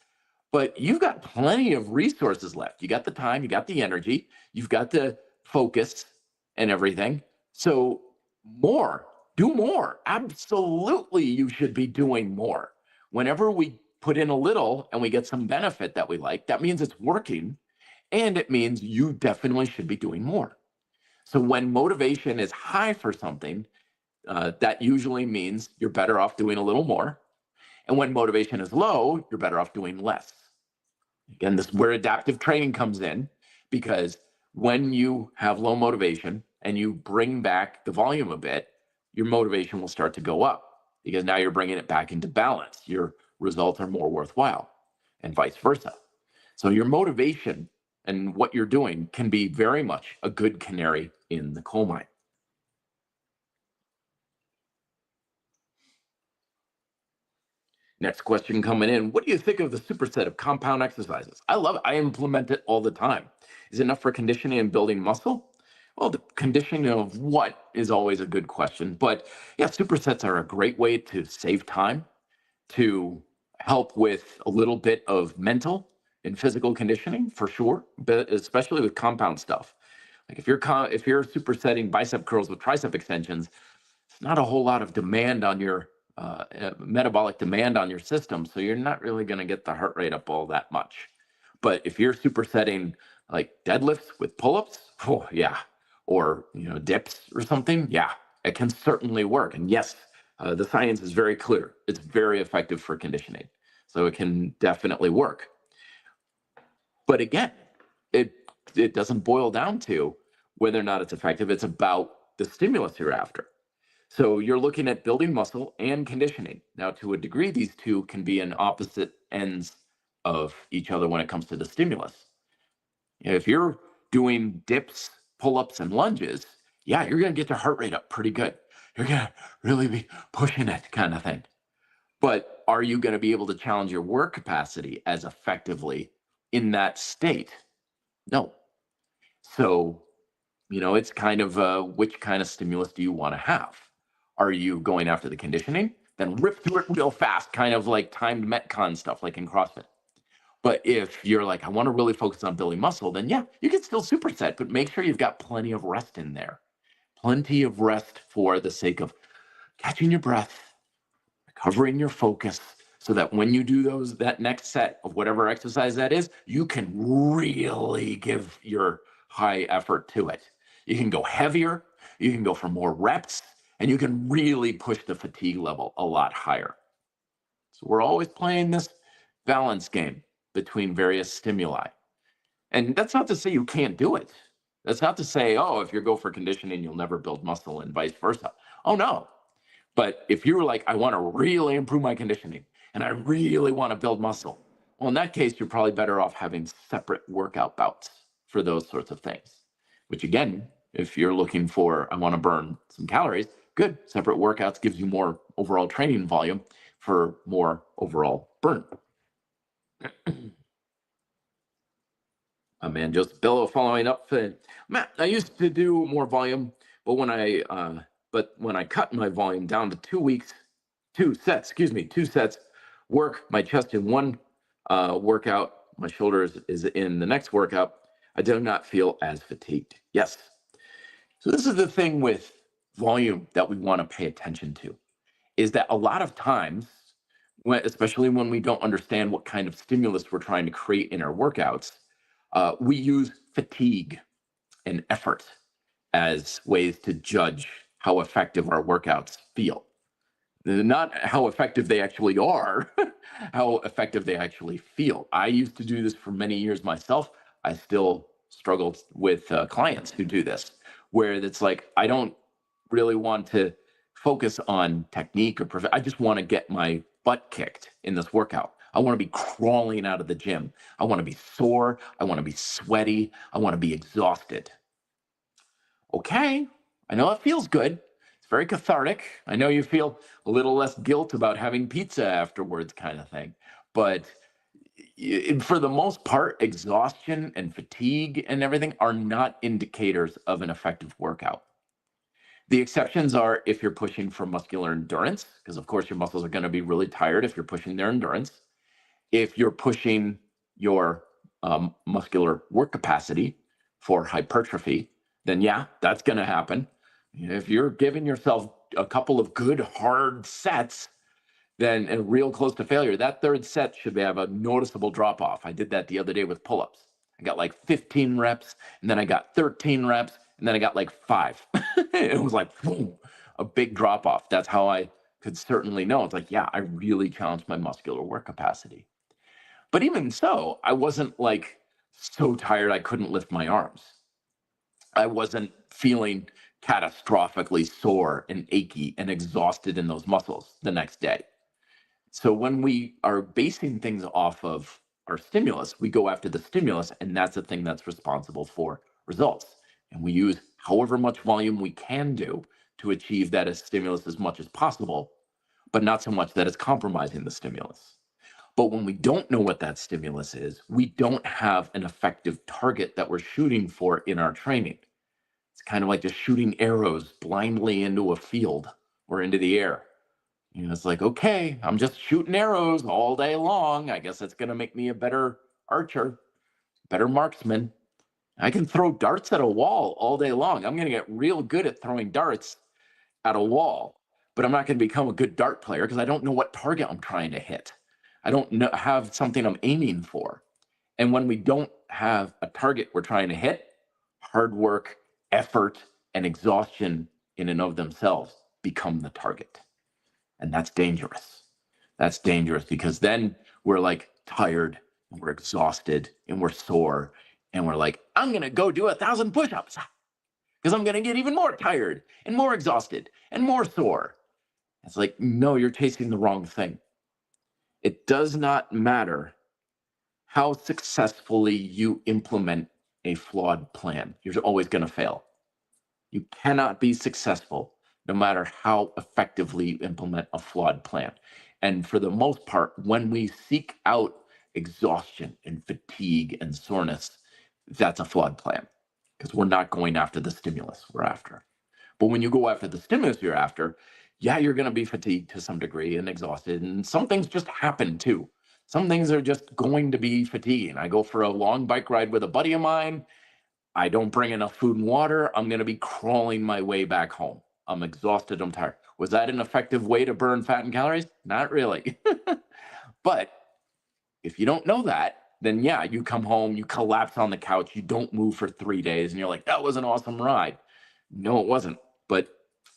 but you've got plenty of resources left. You got the time, you got the energy, you've got the focus and everything. So do more. Absolutely, you should be doing more. Whenever we put in a little and we get some benefit that we like, that means it's working. And it means you definitely should be doing more. So when motivation is high for something, that usually means you're better off doing a little more. And when motivation is low, you're better off doing less. Again, this is where adaptive training comes in, because when you have low motivation and you bring back the volume a bit, your motivation will start to go up. because now you're bringing it back into balance. Your results are more worthwhile, and vice versa. So your motivation and what you're doing can be very much a good canary in the coal mine. Next question coming in. What do you think of the superset of compound exercises? I love it. I implement it all the time. Is it enough for conditioning and building muscle? Well, the conditioning of what is always a good question. But yeah, supersets are a great way to save time, to help with a little bit of mental and physical conditioning for sure, but especially with compound stuff. Like if you're supersetting bicep curls with tricep extensions, it's not a whole lot of demand on your metabolic demand on your system, so you're not really going to get the heart rate up all that much. But if you're supersetting like deadlifts with pull-ups, oh yeah, or dips or something, yeah, it can certainly work. And yes, the science is very clear. It's very effective for conditioning, so it can definitely work. But again, it it doesn't boil down to whether or not it's effective. It's about the stimulus you're after. So you're looking at building muscle and conditioning. Now, to a degree, these two can be in opposite ends of each other when it comes to the stimulus. If you're doing dips, pull-ups, and lunges, yeah, you're going to get your heart rate up pretty good. You're going to really be pushing it, kind of thing. But are you going to be able to challenge your work capacity as effectively in that state? No. So, it's kind of which kind of stimulus do you want to have? Are you going after the conditioning? Then rip through it real fast, kind of like timed Metcon stuff, like in CrossFit. But if you're like, I want to really focus on building muscle, then yeah, you can still superset, but make sure you've got plenty of rest in there. Plenty of rest for the sake of catching your breath, recovering your focus, so that when you do that next set of whatever exercise that is, you can really give your high effort to it. You can go heavier, you can go for more reps, and you can really push the fatigue level a lot higher. So we're always playing this balance game between various stimuli. And that's not to say you can't do it. That's not to say, oh, if you go for conditioning, you'll never build muscle and vice versa. Oh, no. But if you're like, I want to really improve my conditioning and I really want to build muscle, well, in that case, you're probably better off having separate workout bouts for those sorts of things. Which again, if you're looking for, I want to burn some calories, good. Separate workouts gives you more overall training volume for more overall burn. Man, just Billow following up. Matt, I used to do more volume, but when I cut my volume down to 2 weeks, two sets, work my chest in one workout, my shoulders is in the next workout, I do not feel as fatigued. Yes. So this is the thing with volume that we want to pay attention to, is that a lot of times, especially when we don't understand what kind of stimulus we're trying to create in our workouts, we use fatigue and effort as ways to judge how effective our workouts feel. Not how effective they actually are, how effective they actually feel. I used to do this for many years myself. I still struggle with clients who do this, where it's like, I don't really want to focus on technique or I just want to get my butt kicked in this workout. I want to be crawling out of the gym. I want to be sore. I want to be sweaty. I want to be exhausted. Okay, I know it feels good. It's very cathartic. I know you feel a little less guilt about having pizza afterwards, kind of thing. But for the most part, exhaustion and fatigue and everything are not indicators of an effective workout. The exceptions are if you're pushing for muscular endurance, because of course your muscles are going to be really tired if you're pushing their endurance. If you're pushing your muscular work capacity for hypertrophy, then yeah, that's going to happen. If you're giving yourself a couple of good hard sets, then and real close to failure, that third set should have a noticeable drop off. I did that the other day with pull-ups. I got like 15 reps, and then I got 13 reps, and then I got like 5. It was like boom, a big drop off. That's how I could certainly know. It's like, yeah, I really challenged my muscular work capacity. But even so, I wasn't like so tired I couldn't lift my arms. I wasn't feeling catastrophically sore and achy and exhausted in those muscles the next day. So when we are basing things off of our stimulus, we go after the stimulus, and that's the thing that's responsible for results. And we use however much volume we can do to achieve that as stimulus as much as possible, but not so much that it's compromising the stimulus. But when we don't know what that stimulus is, we don't have an effective target that we're shooting for in our training. It's kind of like just shooting arrows blindly into a field or into the air. It's like, okay, I'm just shooting arrows all day long. I guess it's going to make me a better archer, better marksman. I can throw darts at a wall all day long. I'm going to get real good at throwing darts at a wall, but I'm not going to become a good dart player because I don't know what target I'm trying to hit. I don't have something I'm aiming for. And when we don't have a target we're trying to hit, hard work, effort, and exhaustion in and of themselves become the target. And that's dangerous. That's dangerous because then we're like tired and we're exhausted and we're sore and we're like, I'm going to go do 1,000 push-ups because I'm going to get even more tired and more exhausted and more sore. It's like, no, you're chasing the wrong thing. It does not matter how successfully you implement a flawed plan. You're always going to fail. You cannot be successful no matter how effectively you implement a flawed plan. And for the most part, when we seek out exhaustion and fatigue and soreness, that's a flawed plan because we're not going after the stimulus we're after. But when you go after the stimulus you're after, yeah, you're going to be fatigued to some degree and exhausted. And some things just happen too. Some things are just going to be fatiguing. I go for a long bike ride with a buddy of mine. I don't bring enough food and water. I'm going to be crawling my way back home. I'm exhausted. I'm tired. Was that an effective way to burn fat and calories? Not really. But if you don't know that, then yeah, you come home, you collapse on the couch, you don't move for 3 days, and you're like, that was an awesome ride. No, it wasn't. But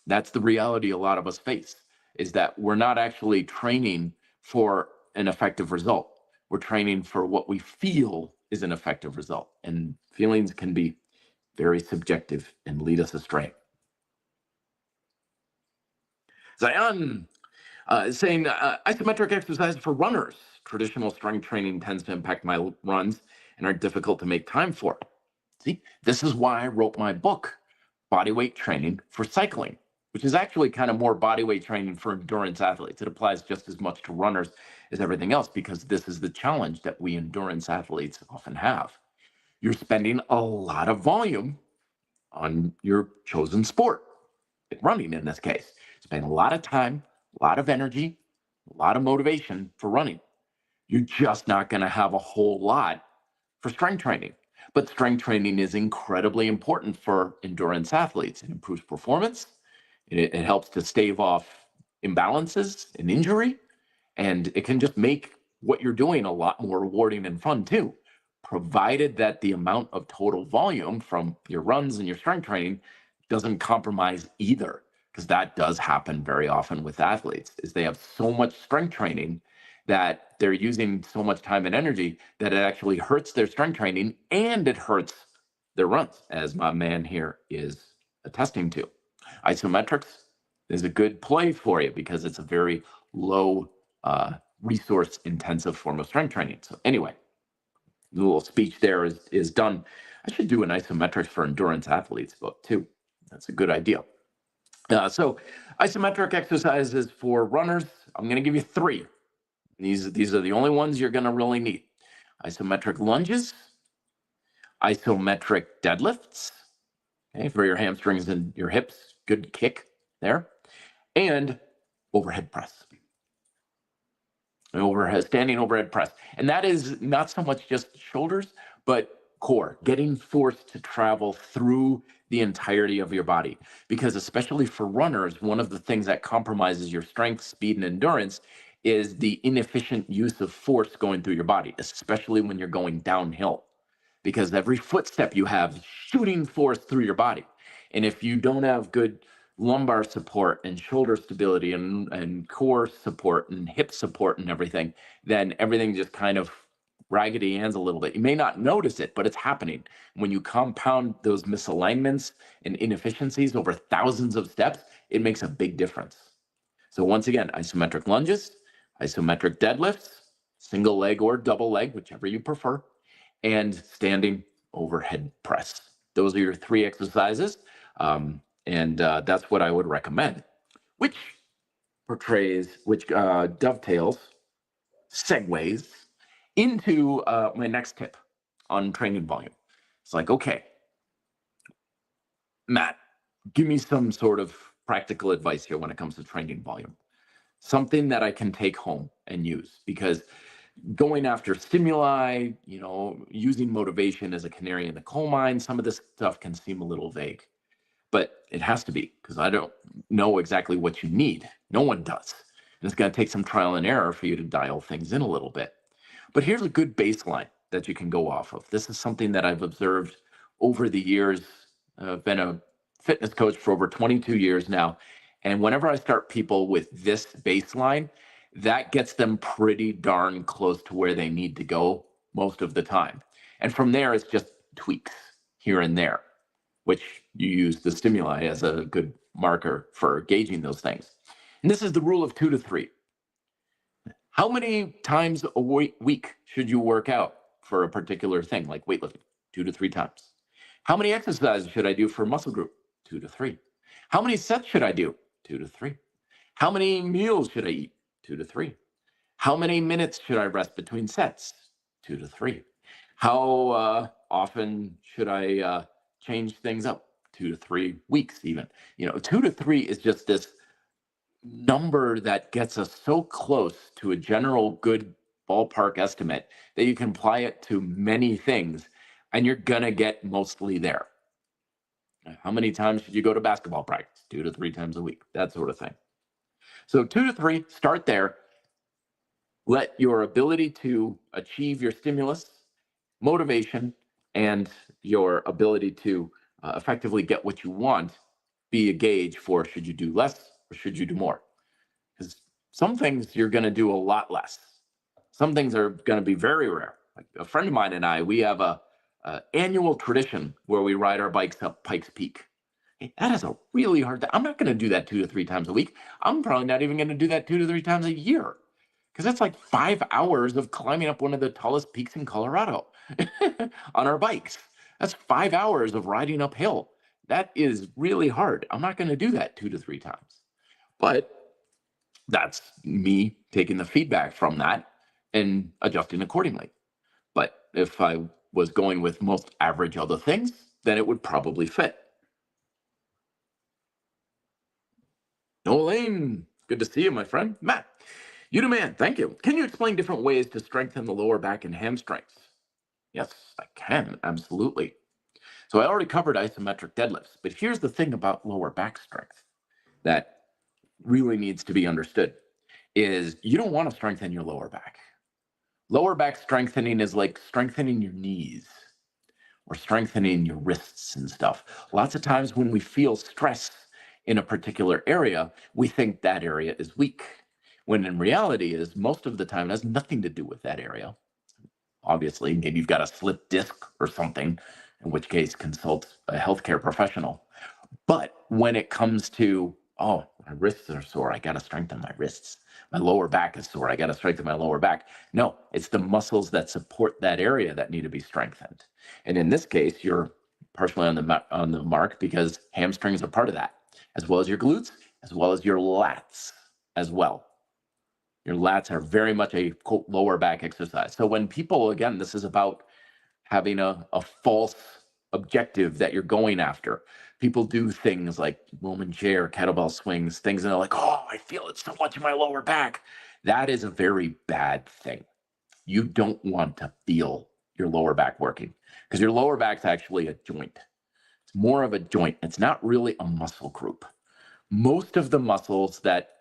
that's the reality a lot of us face, is that we're not actually training for an effective result. We're training for what we feel is an effective result. And feelings can be very subjective and lead us astray. Zion saying isometric exercise for runners. Traditional strength training tends to impact my runs and are difficult to make time for. See, this is why I wrote my book, Bodyweight Training for Cycling, which is actually kind of more bodyweight training for endurance athletes. It applies just as much to runners as everything else because this is the challenge that we endurance athletes often have. You're spending a lot of volume on your chosen sport, like running in this case. Spend a lot of time, a lot of energy, a lot of motivation for running. You're just not going to have a whole lot for strength training. But strength training is incredibly important for endurance athletes. It improves performance. It helps to stave off imbalances and injury. And it can just make what you're doing a lot more rewarding and fun too, provided that the amount of total volume from your runs and your strength training doesn't compromise either, because that does happen very often with athletes, is they have so much strength training that they're using so much time and energy that it actually hurts their strength training and it hurts their runs, as my man here is attesting to. Isometrics is a good play for you because it's a very low resource intensive form of strength training. So anyway, the little speech there is done. I should do an isometrics for endurance athletes book too. That's a good idea. So isometric exercises for runners, I'm going to give you 3. These are the only ones you're going to really need. Isometric lunges, isometric deadlifts, okay, for your hamstrings and your hips, good kick there, and overhead press. Standing overhead press. And that is not so much just shoulders, but core, getting force to travel through the entirety of your body. Because especially for runners, one of the things that compromises your strength, speed, and endurance is the inefficient use of force going through your body, especially when you're going downhill. Because every footstep you have is shooting force through your body. And if you don't have good lumbar support and shoulder stability and core support and hip support and everything, then everything just kind of Raggedy Ann's a little bit. You may not notice it, but it's happening. When you compound those misalignments and inefficiencies over thousands of steps, it makes a big difference. So once again, isometric lunges, isometric deadlifts, single leg or double leg, whichever you prefer, and standing overhead press. Those are your 3 exercises, and that's what I would recommend, which dovetails, segues into my next tip on training volume. It's like, okay, Matt, give me some sort of practical advice here when it comes to training volume. Something that I can take home and use, because going after stimuli, using motivation as a canary in the coal mine, some of this stuff can seem a little vague, but it has to be, because I don't know exactly what you need. No one does. And it's going to take some trial and error for you to dial things in a little bit. But here's a good baseline that you can go off of. This is something that I've observed over the years. I've been a fitness coach for over 22 years now. And whenever I start people with this baseline, that gets them pretty darn close to where they need to go most of the time. And from there, it's just tweaks here and there, which you use the stimuli as a good marker for gauging those things. And this is the rule of 2 to 3. How many times a week should you work out for a particular thing, like weightlifting? 2 to 3 times. How many exercises should I do for muscle group? 2 to 3. How many sets should I do? 2 to 3. How many meals should I eat? 2 to 3. How many minutes should I rest between sets? 2 to 3. How often should I change things up? 2 to 3 weeks even. 2 to 3 is just this number that gets us so close to a general good ballpark estimate that you can apply it to many things and you're gonna get mostly there. How many times should you go to basketball practice? 2 to 3 times a week, that sort of thing. So 2 to 3, start there. Let your ability to achieve your stimulus, motivation, and your ability to effectively get what you want be a gauge for should you do less or should you do more. Because some things you're going to do a lot less. Some things are going to be very rare. Like a friend of mine and I, we have a annual tradition where we ride our bikes up Pikes Peak. That is a really hard thing. I'm not going to do that 2 to 3 times a week. I'm probably not even going to do that 2 to 3 times a year, because that's like 5 hours of climbing up one of the tallest peaks in Colorado on our bikes. That's 5 hours of riding uphill. That is really hard. I'm not going to do that 2 to 3 times. But that's me taking the feedback from that and adjusting accordingly. But if I was going with most average other things, then it would probably fit. Noah Lane, good to see you, my friend. Matt, you the man, thank you. Can you explain different ways to strengthen the lower back and hamstrings? Yes, I can, absolutely. So I already covered isometric deadlifts, but here's the thing about lower back strength that really needs to be understood is you don't want to strengthen your lower back. Lower back strengthening is like strengthening your knees or strengthening your wrists and stuff. Lots of times when we feel stress in a particular area, we think that area is weak, when in reality is most of the time it has nothing to do with that area. Obviously, maybe you've got a slipped disc or something, in which case consult a healthcare professional. But when it comes to, oh, my wrists are sore, I got to strengthen my wrists. My lower back is sore, I got to strengthen my lower back. No, it's the muscles that support that area that need to be strengthened. And in this case, you're partially on the mark because hamstrings are part of that, as well as your glutes, as well as your lats as well. Your lats are very much a quote lower back exercise. So when people, again, this is about having a false objective that you're going after. People do things like Roman chair, kettlebell swings, things, and they're like, oh, I feel it so much in my lower back. That is a very bad thing. You don't want to feel your lower back working because your lower back's actually a joint. It's more of a joint. It's not really a muscle group. Most of the muscles that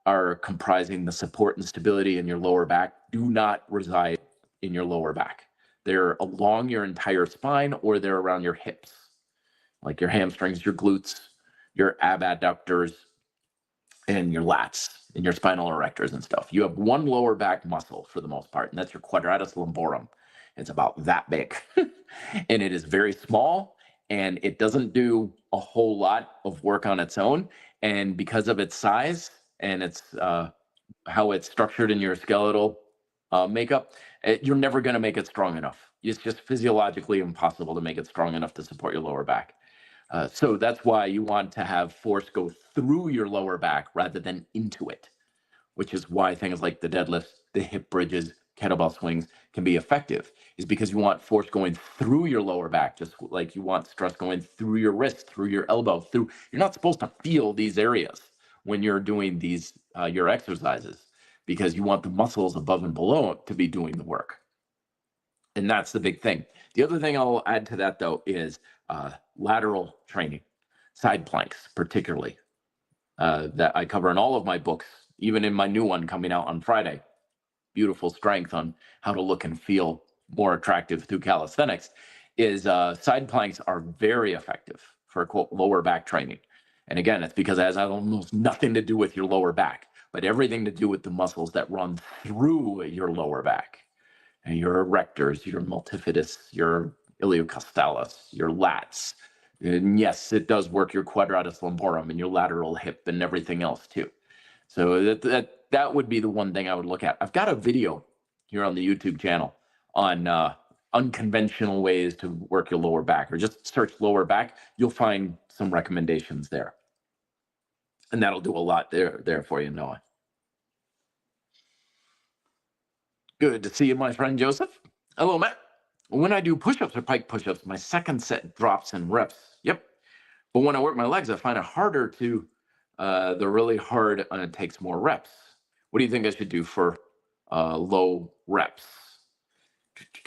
are comprising the support and stability in your lower back do not reside in your lower back. They're along your entire spine or they're around your hips, like your hamstrings, your glutes, your ab adductors, and your lats. in your spinal erectors and stuff. You have one lower back muscle for the most part, and that's your quadratus lumborum. It's about that big, and it is very small, and it doesn't do a whole lot of work on its own. And because of its size and its how it's structured in your skeletal makeup, you're never going to make it strong enough. It's just physiologically impossible to make it strong enough to support your lower back. So that's why you want to have force go through your lower back rather than into it, which is why things like the deadlifts, the hip bridges, kettlebell swings can be effective, is because you want force going through your lower back, just like you want stress going through your wrist, through your elbow, through. You're not supposed to feel these areas when you're doing these your exercises, because you want the muscles above and below to be doing the work. And that's the big thing. The other thing I'll add to that, though, is lateral training, side planks particularly, that I cover in all of my books, even in my new one coming out on Friday, Beautiful Strength, on how to look and feel more attractive through calisthenics, is side planks are very effective for, quote, lower back training. And again, it's because it has almost nothing to do with your lower back, but everything to do with the muscles that run through your lower back, and your erectors, your multifidus, your iliocostalis, your lats. And yes, it does work your quadratus lumborum and your lateral hip and everything else too. So that would be the one thing I would look at. I've got a video here on the YouTube channel on unconventional ways to work your lower back, or just search lower back. You'll find some recommendations there. And that'll do a lot there for you, Noah. Good to see you, my friend Joseph. Hello, Matt. When I do push-ups or pike push-ups, my second set drops in reps. Yep. But when I work my legs, I find it harder to, they're really hard and it takes more reps. What do you think I should do for low reps?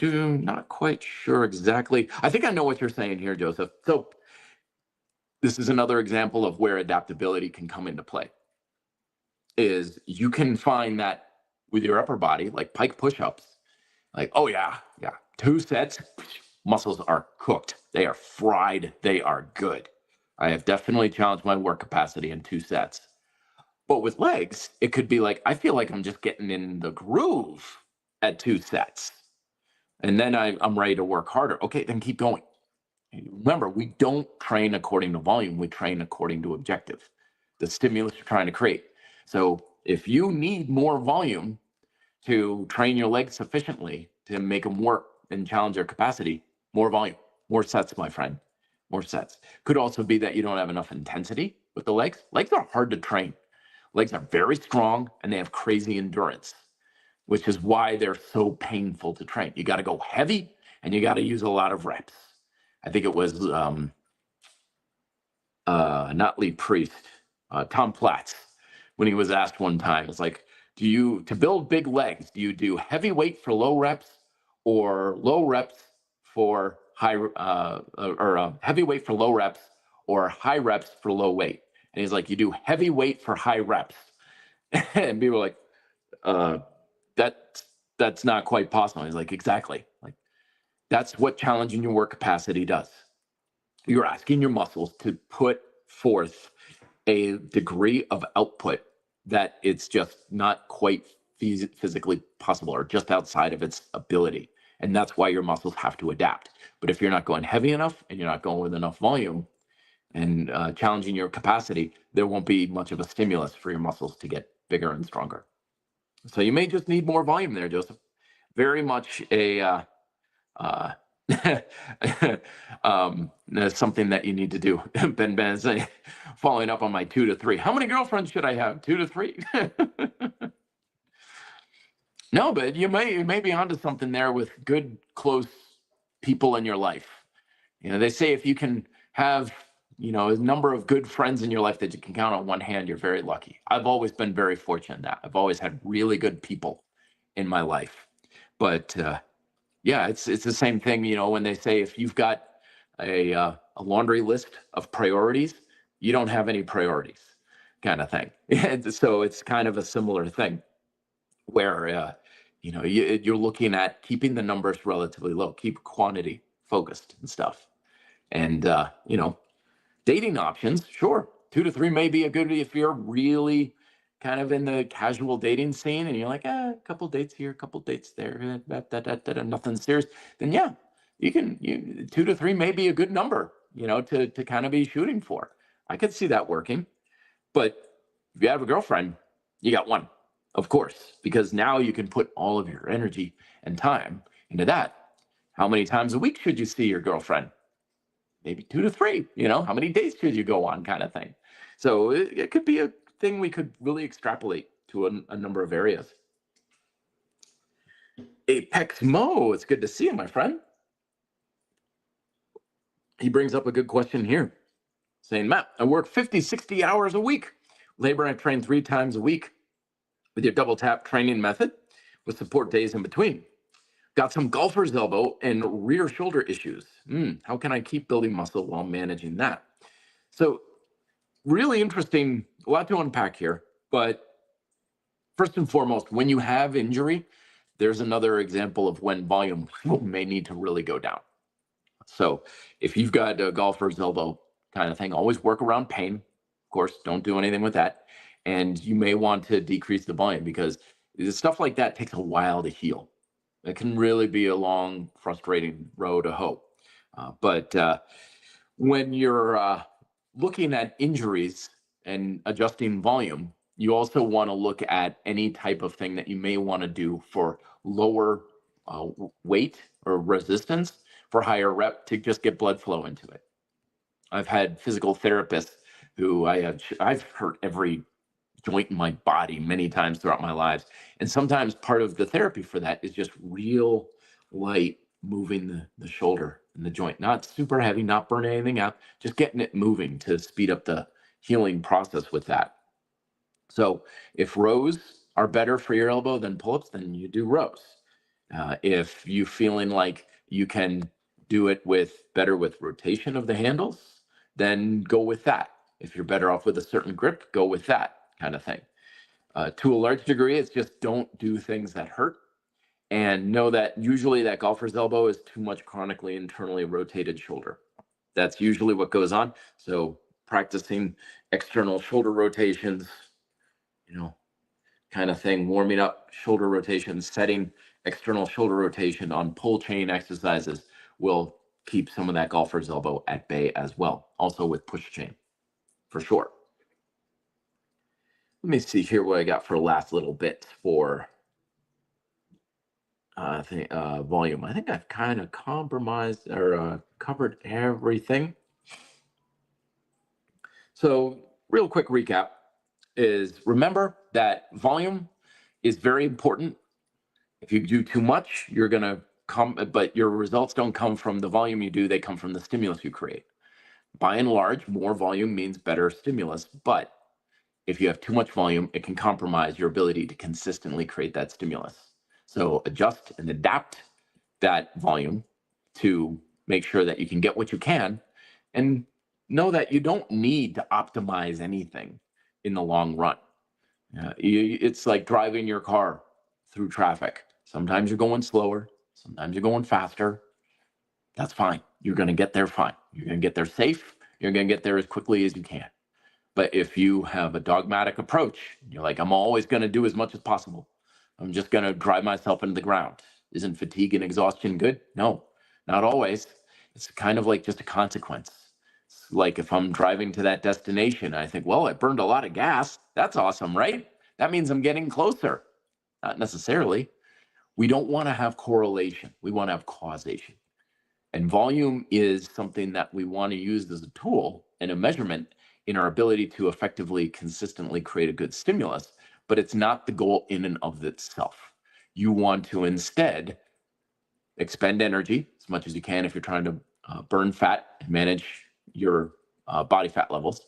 Not quite sure exactly. I think I know what you're saying here, Joseph. So this is another example of where adaptability can come into play. Is you can find that with your upper body, like pike push-ups, like, oh yeah, 2 sets, muscles are cooked. They are fried. They are good. I have definitely challenged my work capacity in 2 sets. But with legs, it could be like, I feel like I'm just getting in the groove at 2 sets. And then I'm ready to work harder. Okay, then keep going. Remember, we don't train according to volume. We train according to objective, the stimulus you're trying to create. So if you need more volume to train your legs sufficiently to make them work and challenge their capacity, more volume, more sets, my friend, more sets. Could also be that you don't have enough intensity with the legs. Legs are hard to train. Legs are very strong and they have crazy endurance, which is why they're so painful to train. You got to go heavy and you got to use a lot of reps. I think it was not Lee Priest, Tom Platz, when he was asked one time, it's like, to build big legs, do you do heavy weight for low reps or low reps for high, heavy weight for low reps or high reps for low weight? And he's like, you do heavy weight for high reps. And people are like, that's not quite possible. He's like, exactly. Like, that's what challenging your work capacity does. You're asking your muscles to put forth a degree of output that it's just not quite physically possible, or just outside of its ability. And that's why your muscles have to adapt. But if you're not going heavy enough and you're not going with enough volume and challenging your capacity, there won't be much of a stimulus for your muscles to get bigger and stronger. So you may just need more volume there, Joseph. Very much a that's something that you need to do. Ben is following up on my 2 to 3. How many girlfriends should I have? 2 to 3? No, but you may be onto something there with good, close people in your life. They say if you can have, a number of good friends in your life that you can count on one hand, you're very lucky. I've always been very fortunate in that. I've always had really good people in my life. But yeah, it's the same thing, when they say if you've got a laundry list of priorities, you don't have any priorities, kind of thing. And so it's kind of a similar thing where you're looking at keeping the numbers relatively low, keep quantity focused and stuff. And dating options, sure, 2 to 3 may be a good if you're really kind of in the casual dating scene and you're like, a couple dates here, a couple dates there, nothing serious, then yeah, you 2 to 3 may be a good number, to kind of be shooting for. I could see that working. But if you have a girlfriend, you got one, of course, because now you can put all of your energy and time into that. How many times a week should you see your girlfriend? Maybe 2 to 3, how many dates should you go on, kind of thing. So it could be a thing we could really extrapolate to a number of areas. Apex Mo, it's good to see you, my friend. He brings up a good question here, saying, Matt, I work 50, 60 hours a week. Labor, I train 3 times a week with your double tap training method with support days in between. Got some golfer's elbow and rear shoulder issues. How can I keep building muscle while managing that? So really interesting, a lot to unpack here. But first and foremost, when you have injury, there's another example of when volume may need to really go down. So if you've got a golfer's elbow kind of thing, always work around pain. Of course, don't do anything with that. And you may want to decrease the volume because stuff like that takes a while to heal. It can really be a long, frustrating road to hoe. But when you're looking at injuries and adjusting volume, you also want to look at any type of thing that you may want to do for lower weight or resistance for higher rep to just get blood flow into it. I've had physical therapists who I've hurt every joint in my body many times throughout my lives. And sometimes part of the therapy for that is just real light moving the shoulder and the joint, not super heavy, not burning anything out, just getting it moving to speed up the healing process with that. So if rows are better for your elbow than pull-ups, then you do rows. If you feeling like you can do it better with rotation of the handles, then go with that. If you're better off with a certain grip, go with that kind of thing. To a large degree, it's just don't do things that hurt, and know that usually that golfer's elbow is too much chronically internally rotated shoulder. That's usually what goes on. So practicing external shoulder rotations, kind of thing, warming up shoulder rotations, setting external shoulder rotation on pull chain exercises will keep some of that golfer's elbow at bay as well. Also with push chain, for sure. Let me see here what I got for last little bit for volume. I think I've kind of compromised or covered everything. So real quick recap is remember that volume is very important. If you do too much, you're going to but your results don't come from the volume you do, they come from the stimulus you create. By and large, more volume means better stimulus, but if you have too much volume, it can compromise your ability to consistently create that stimulus. So adjust and adapt that volume to make sure that you can get what you can, and know that you don't need to optimize anything in the long run. It's like driving your car through traffic. Sometimes you're going slower, sometimes you're going faster. That's fine. You're going to get there fine. You're going to get there safe. You're going to get there as quickly as you can. But if you have a dogmatic approach, you're like, I'm always going to do as much as possible. I'm just going to drive myself into the ground. Isn't fatigue and exhaustion good? No, not always. It's kind of like just a consequence. It's like if I'm driving to that destination, I think, well, I burned a lot of gas. That's awesome, right? That means I'm getting closer. Not necessarily. We don't want to have correlation. We want to have causation. And volume is something that we want to use as a tool and a measurement in our ability to effectively, consistently create a good stimulus, but it's not the goal in and of itself. You want to instead expend energy as much as you can if you're trying to burn fat and manage your body fat levels.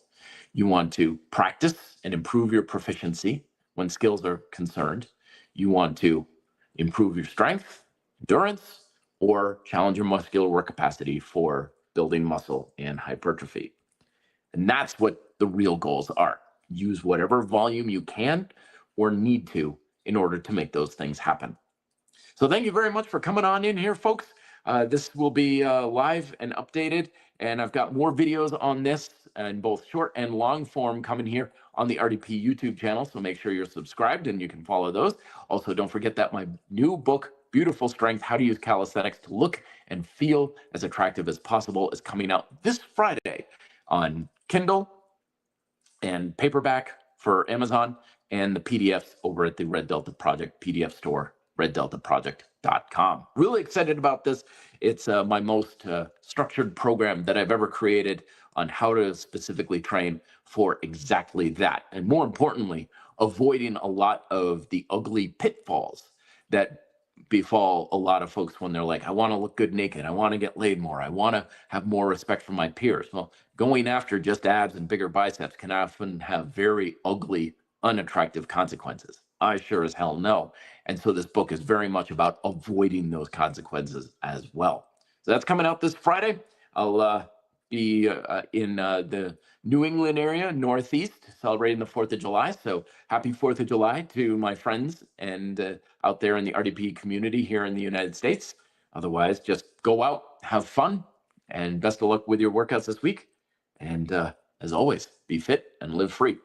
You want to practice and improve your proficiency when skills are concerned. You want to improve your strength, endurance, or challenge your muscular work capacity for building muscle and hypertrophy. And that's what the real goals are. Use whatever volume you can or need to in order to make those things happen. So thank you very much for coming on in here, folks. This will be live and updated And I've got more videos on this in both short and long form coming here on the RDP YouTube channel. So make sure you're subscribed and you can follow those. Also, don't forget that my new book, Beautiful Strength, How to Use Calisthenics to Look and Feel as Attractive as Possible, is coming out this Friday on Kindle and paperback for Amazon, and the PDFs over at the Red Delta Project PDF store, reddeltaproject.com. Really excited about this. It's my most structured program that I've ever created on how to specifically train for exactly that. And more importantly, avoiding a lot of the ugly pitfalls that befall a lot of folks when they're like, I want to look good naked. I want to get laid more. I want to have more respect for my peers. Well, going after just abs and bigger biceps can often have very ugly, unattractive consequences. I sure as hell know. And so this book is very much about avoiding those consequences as well. So that's coming out this Friday. I'll be in the New England area, Northeast, celebrating the 4th of July. So happy 4th of July to my friends and out there in the RDP community here in the United States. Otherwise, just go out, have fun, and best of luck with your workouts this week. And as always, be fit and live free.